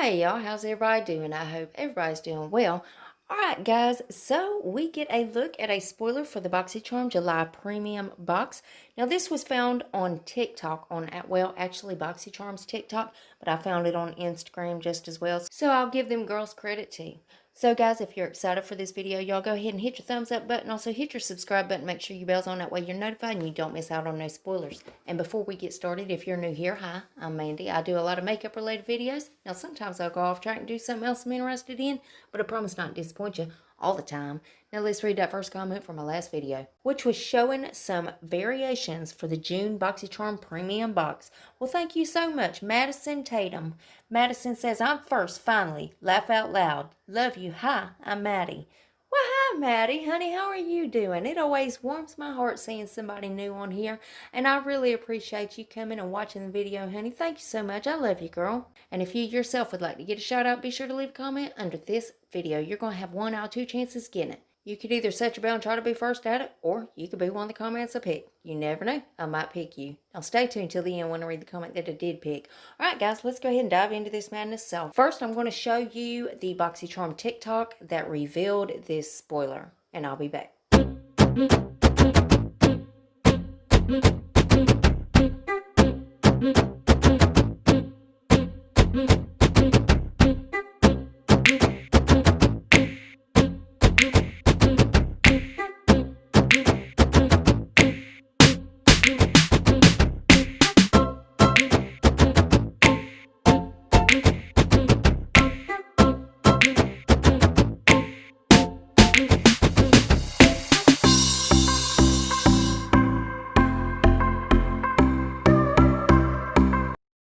Hey y'all, how's everybody doing? I hope everybody's doing well. Alright guys, so we get a look at a spoiler for the BoxyCharm July Premium Box. Now this was found on TikTok, actually BoxyCharm's TikTok, but I found it on Instagram just as well. So I'll give them girls credit too. So guys, if you're excited for this video, y'all go ahead and hit your thumbs up button. Also hit your subscribe button. Make sure your bell's on. That way you're notified and you don't miss out on no spoilers. And before we get started, if you're new here, hi, I'm Mandy. I do a lot of makeup related videos. Now sometimes I'll go off track and do something else I'm interested in, but I promise not to disappoint you all the time. Now let's read that first comment from my last video, which was showing some variations for the June BoxyCharm Premium Box. Well, thank you so much, Madison Tatum. Madison says, I'm first, finally. Laugh out loud. Love you. Hi, I'm Maddie. Well, hi, Maddie. Honey, how are you doing? It always warms my heart seeing somebody new on here, and I really appreciate you coming and watching the video, honey. Thank you so much. I love you, girl. And if you yourself would like to get a shout out, be sure to leave a comment under this video. You're going to have 1 out of 2 chances getting it. You could either set your bell and try to be first at it, or you could be one of the comments I pick. You never know. I might pick you. Now stay tuned till the end when I read the comment that I did pick. Alright guys, let's go ahead and dive into this madness. So first I'm going to show you the BoxyCharm TikTok that revealed this spoiler. And I'll be back.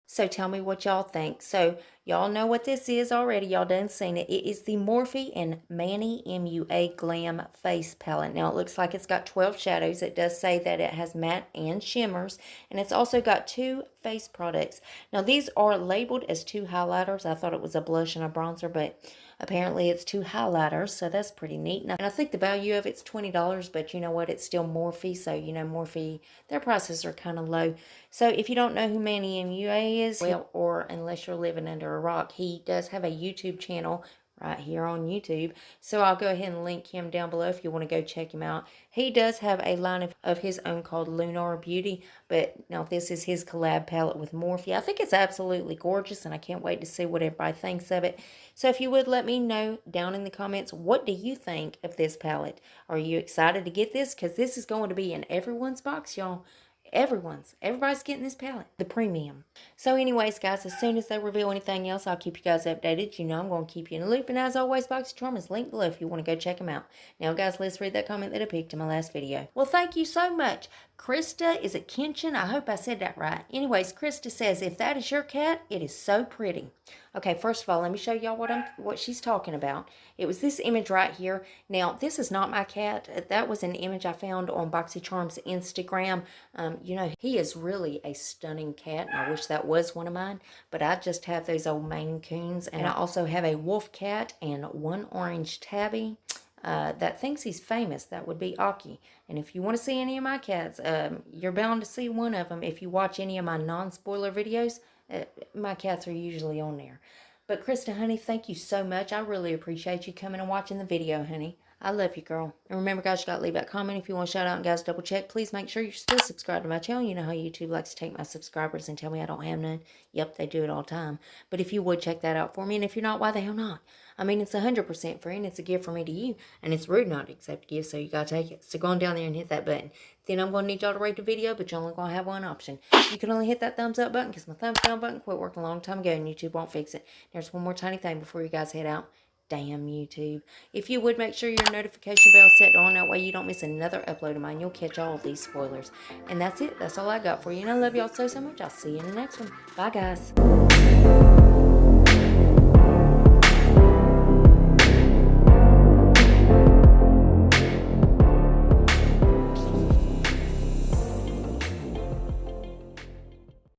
So tell me what y'all think. So y'all know what this is already. Y'all done seen it. It is the Morphe and Manny Mua Glam Face Palette. Now it looks like it's got 12 shadows. It does say that it has matte and shimmers. And it's also got 2 face products. Now these are labeled as 2 highlighters. I thought it was a blush and a bronzer, but apparently it's 2 highlighters. So that's pretty neat. And I think the value of it's $20, but you know what? It's still Morphe. So you know Morphe, their prices are kind of low. So if you don't know who Manny Mua is, well, or unless you're living under a rock, he does have a YouTube channel right here on YouTube. So I'll go ahead and link him down below if you want to go check him out. He does have a line of his own called Lunar Beauty, but now this is his collab palette with Morphe. I think it's absolutely gorgeous, and I can't wait to see what everybody thinks of it. So if you would let me know down in the comments, what do you think of this palette? Are you excited to get this? Because this is going to be in everyone's box, y'all. Everybody's getting this palette, the premium. So anyways, guys, as soon as they reveal anything else, I'll keep you guys updated. You know I'm going to keep you in the loop. And as always, BoxyCharm is linked below if you want to go check them out. Now, guys, let's read that comment that I picked in my last video. Well, thank you so much. Krista, is it Kenshin? I hope I said that right. Anyways, Krista says, if that is your cat, it is so pretty. Okay, first of all, let me show y'all what she's talking about. It was this image right here. Now, this is not my cat. That was an image I found on BoxyCharm's Instagram. You know, he is really a stunning cat, and I wish that was one of mine. But I just have those old Maine Coons, and I also have a wolf cat and 1 orange tabby. That thinks he's famous. That would be Aki. And if you want to see any of my cats, you're bound to see one of them. If you watch any of my non-spoiler videos, my cats are usually on there. But Krista, honey, thank you so much. I really appreciate you coming and watching the video, honey. I love you, girl. And remember, guys, you got to leave that comment if you want to shout out. And guys, double check. Please make sure you're still subscribed to my channel. You know how YouTube likes to take my subscribers and tell me I don't have none. Yep, they do it all the time. But if you would check that out for me, and if you're not, why the hell not? I mean, it's 100% free, and it's a gift from me to you. And it's rude not to accept a gift, so you got to take it. So go on down there and hit that button. Then I'm going to need y'all to rate the video, but you're only going to have one option. You can only hit that thumbs up button because my thumbs down button quit working a long time ago, and YouTube won't fix it. There's one more tiny thing before you guys head out. Damn YouTube. If you would, make sure your notification bell is set on. That way you don't miss another upload of mine. You'll catch all of these spoilers. And that's it. That's all I got for you. And I love y'all so much. I'll see you in the next one. Bye, guys.